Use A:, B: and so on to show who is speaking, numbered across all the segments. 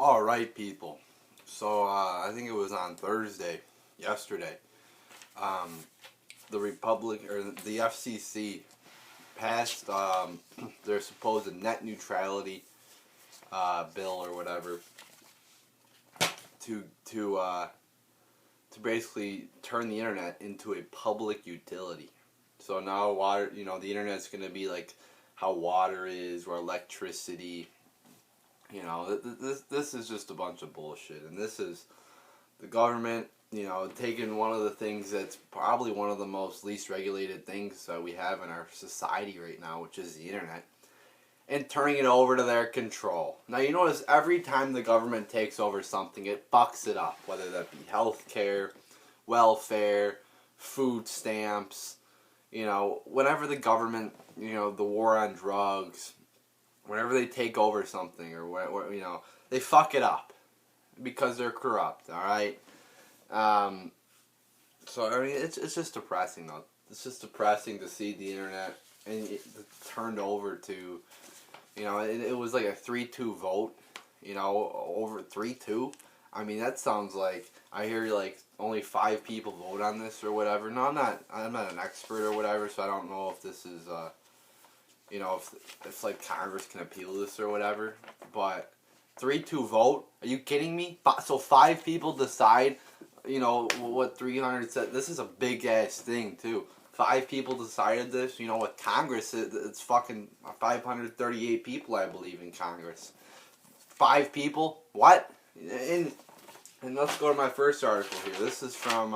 A: Alright, people. So, I think it was on Thursday, yesterday, the the FCC passed their supposed net neutrality bill or whatever to basically turn the internet into a public utility. So now water, the internet's going to be like how water is or electricity. This is just a bunch of bullshit, and this is the government, taking one of the things that's probably one of the most least regulated things that we have in our society right now, which is the internet, and turning it over to their control. Now, you notice every time the government takes over something, it fucks it up, whether that be healthcare, welfare, food stamps, whenever the government, the war on drugs, whenever they take over something or they fuck it up because they're corrupt, all right? So, I mean, it's just depressing, though. It's just depressing to see the internet and turned over to, it was like a 3-2 vote, over 3-2. I mean, that sounds like, I hear like only 5 people vote on this or whatever. No, I'm not an expert or whatever, so I don't know if this is, if like Congress can appeal this or whatever, but 3-2 vote? Are you kidding me? So 5 people decide, what 300 said. This is a big ass thing too. 5 people decided this. With Congress, it's fucking 538 people, I believe, in Congress. 5 people? What? And let's go to my first article here. This is from,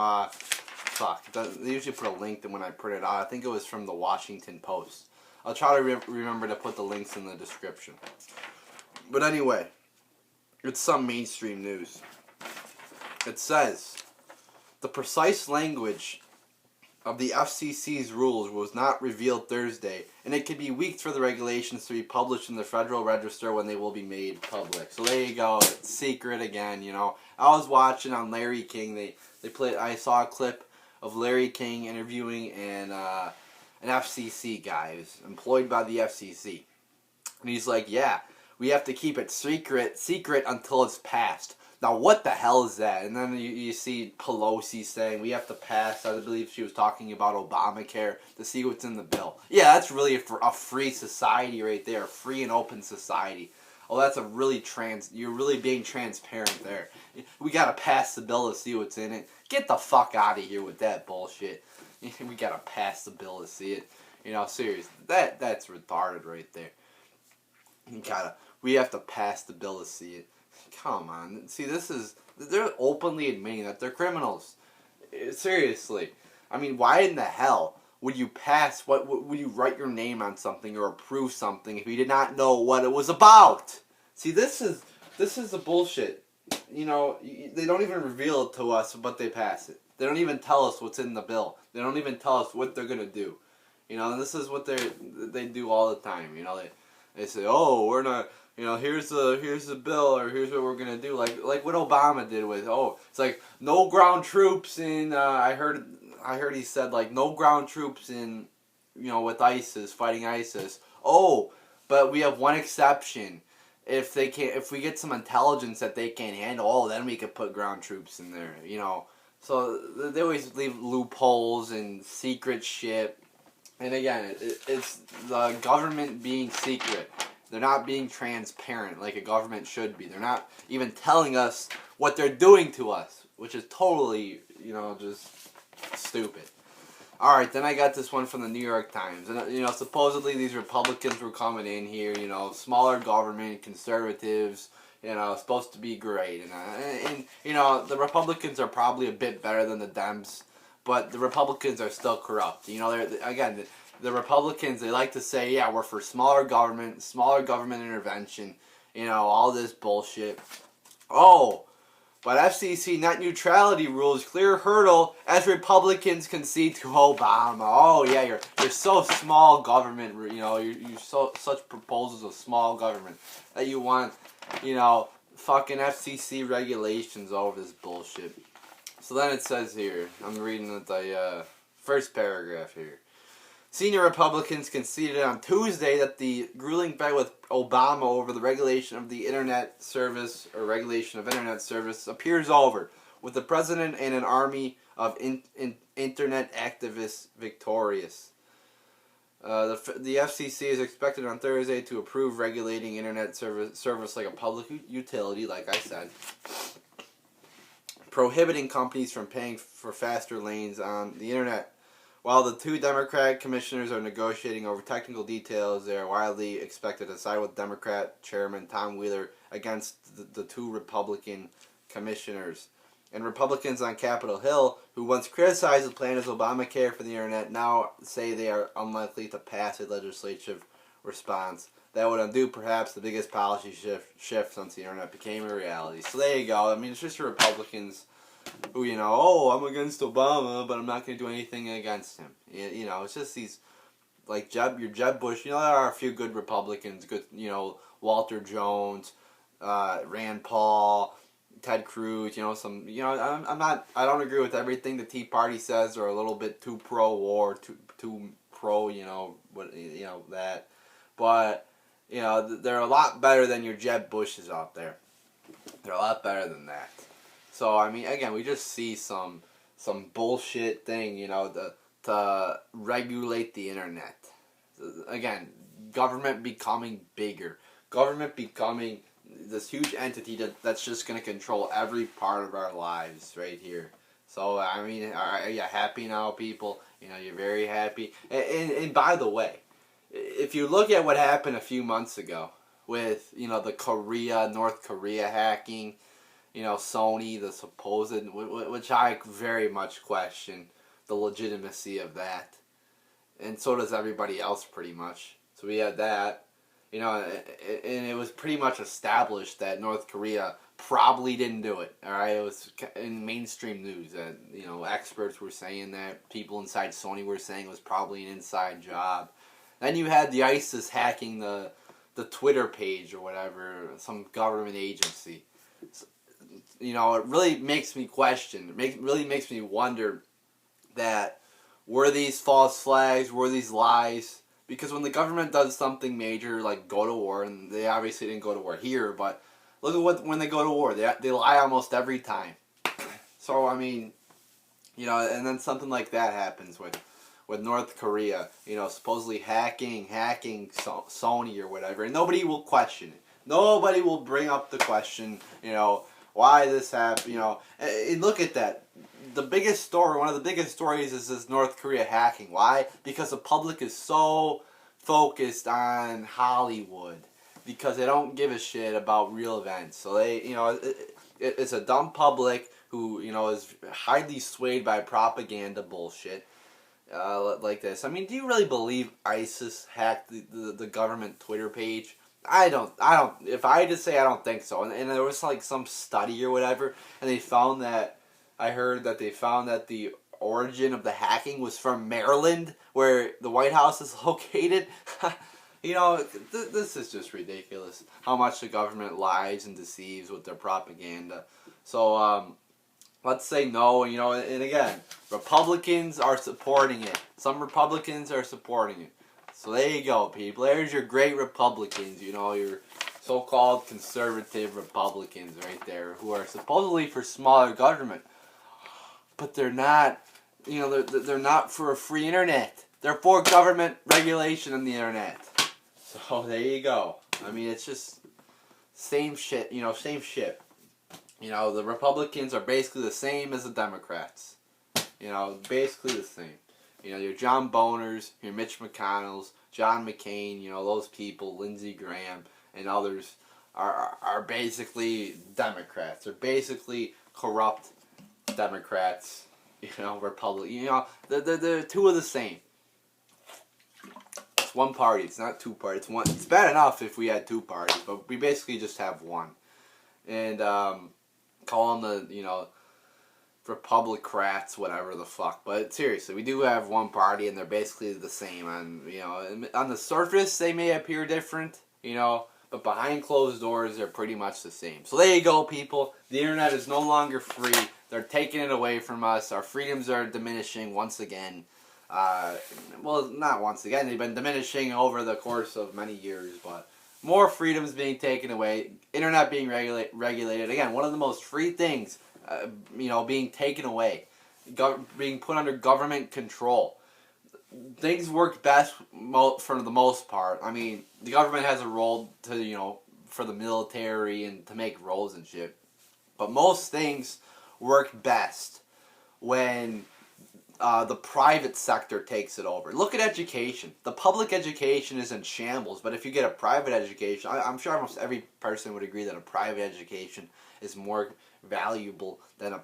A: they usually put a link when I print it out. I think it was from the Washington Post. I'll try to remember to put the links in the description. But anyway, it's some mainstream news. It says, the precise language of the FCC's rules was not revealed Thursday, and it could be weeks for the regulations to be published in the Federal Register when they will be made public. So there you go, it's secret again, I was watching on Larry King, I saw a clip of Larry King interviewing an FCC guy who's employed by the FCC. And he's like, yeah, we have to keep it secret until it's passed. Now, what the hell is that? And then you see Pelosi saying we have to pass, I believe she was talking about Obamacare, to see what's in the bill. Yeah, that's really a free society right there, a free and open society. Oh, that's you're really being transparent there. We gotta pass the bill to see what's in it. Get the fuck out of here with that bullshit. We gotta pass the bill to see it. Seriously, that's retarded right there. We have to pass the bill to see it. Come on. See, they're openly admitting that they're criminals. Seriously. I mean, why in the hell would you would you write your name on something or approve something if you did not know what it was about? See, this is the bullshit. They don't even reveal it to us, but they pass it. They don't even tell us what's in the bill. They don't even tell us what they're gonna do. And this is what they do all the time. They say, oh, we're not. Here's the bill, or here's what we're gonna do. Like what Obama did with, it's like no ground troops in. I heard he said like no ground troops in, with ISIS, fighting ISIS. Oh, but we have one exception. If we get some intelligence that they can't handle, then we could put ground troops in there. So they always leave loopholes and secret shit. And again, it's the government being secret. They're not being transparent like a government should be. They're not even telling us what they're doing to us, which is totally, just stupid. Alright, then I got this one from the New York Times. And, supposedly these Republicans were coming in here, smaller government, conservatives, supposed to be great. And the Republicans are probably a bit better than the Dems, but the Republicans are still corrupt. The Republicans, they like to say, yeah, we're for smaller government intervention, all this bullshit. Oh, but FCC net neutrality rules clear hurdle as Republicans concede to Obama. Oh, yeah, you're so small government, you're such proposals of small government that you want, fucking FCC regulations over this bullshit. So then it says here, I'm reading the first paragraph here. Senior Republicans conceded on Tuesday that the grueling fight with Obama over the regulation of the internet service or regulation of internet service appears over, with the president and an army of internet activists victorious. The FCC is expected on Thursday to approve regulating internet service like a public utility, like I said, prohibiting companies from paying for faster lanes on the internet. While the two Democratic commissioners are negotiating over technical details, they are widely expected to side with Democrat Chairman Tom Wheeler against the two Republican commissioners. And Republicans on Capitol Hill, who once criticized the plan as Obamacare for the internet, now say they are unlikely to pass a legislative response that would undo perhaps the biggest policy shift since the internet became a reality. So there you go. I mean, it's just the Republicans who, you know, oh, I'm against Obama, but I'm not going to do anything against him. You know, it's just these, like, your Jeb Bush. You know, there are a few good Republicans, good, you know, Walter Jones, Rand Paul, Ted Cruz, you know, some, you know, I don't agree with everything the Tea Party says, or a little bit too pro-war, too pro, you know, what, you know, that. But, you know, they're a lot better than your Jeb Bushes out there. They're a lot better than that. So, I mean, again, we just see some bullshit thing, you know, to regulate the internet. Again, government becoming bigger. Government becoming this huge entity that's just going to control every part of our lives right here. So, I mean, are you happy now, people? You know, you're very happy. And by the way, if you look at what happened a few months ago with, you know, the North Korea hacking, you know, Sony, the supposed, which I very much question the legitimacy of that. And so does everybody else pretty much. So we had that, you know, and it was pretty much established that North Korea probably didn't do it, alright? It was in mainstream news that, you know, experts were saying that, people inside Sony were saying it was probably an inside job. Then you had the ISIS hacking the Twitter page or whatever, some government agency. So, you know, it really makes me question, really makes me wonder that were these false flags, were these lies? Because when the government does something major, like go to war, and they obviously didn't go to war here, but look at when they go to war, they lie almost every time. So, I mean, you know, and then something like that happens with North Korea, you know, supposedly hacking Sony or whatever, and nobody will question it. Nobody will bring up the question, you know, why this happened, you know. And look at that. The biggest story, one of the biggest stories is this North Korea hacking. Why? Because the public is so focused on Hollywood. Because they don't give a shit about real events. So they, you know, it's a dumb public who, you know, is highly swayed by propaganda bullshit. Like this. I mean, do you really believe ISIS hacked the government Twitter page? I don't, if I had to say, I don't think so. And there was like some study or whatever, and they found that, I heard that they found that the origin of the hacking was from Maryland, where the White House is located. You know, this is just ridiculous, how much the government lies and deceives with their propaganda. So, let's say no, you know, and again, Republicans are supporting it. Some Republicans are supporting it. So there you go, people. There's your great Republicans, you know, your so-called conservative Republicans right there, who are supposedly for smaller government. But they're not, you know, they're not for a free internet. They're for government regulation on the internet. So there you go. I mean, it's just same shit, you know, same shit. You know, the Republicans are basically the same as the Democrats. You know, basically the same. You know, your John Boners, your Mitch McConnells, John McCain, you know, those people, Lindsey Graham, and others are basically Democrats. They're basically corrupt Democrats, you know, Republicans. You know, they're two of the same. It's one party. It's not two parties. It's one. It's bad enough if we had two parties, but we basically just have one. And call them the, you know, Republicrats, whatever the fuck. But seriously, we do have one party, and they're basically the same. And, you know, on the surface, they may appear different, you know, but behind closed doors, they're pretty much the same. So there you go, people. The internet is no longer free. They're taking it away from us. Our freedoms are diminishing once again. Well, not once again. They've been diminishing over the course of many years, but more freedoms being taken away. Internet being regulated. Again, one of the most free things, being taken away. Being put under government control. Things work best for the most part. I mean, the government has a role to, for the military and to make roles and shit. But most things work best when the private sector takes it over. Look at education. The public education is in shambles, but if you get a private education, I'm sure almost every person would agree that a private education is more valuable than a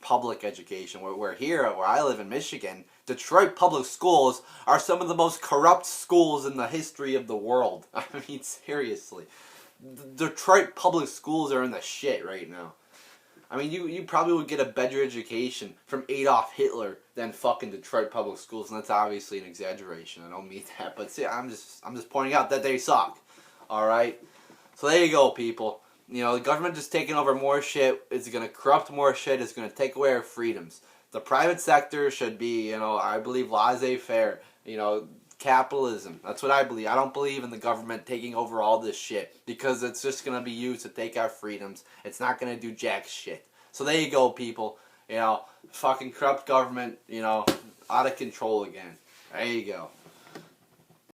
A: public education. Where here, where I live in Michigan, Detroit public schools are some of the most corrupt schools in the history of the world. I mean, seriously. Detroit public schools are in the shit right now. I mean, you probably would get a better education from Adolf Hitler than fucking Detroit public schools, and that's obviously an exaggeration. I don't mean that, but see, I'm just pointing out that they suck. All right, so there you go, people. The government just taking over more shit. It's gonna corrupt more shit. It's gonna take away our freedoms. The private sector should be, I believe, laissez-faire. Capitalism. That's what I believe. I don't believe in the government taking over all this shit because it's just going to be used to take our freedoms. It's not going to do jack shit. So there you go, people. Fucking corrupt government, out of control again. There you go.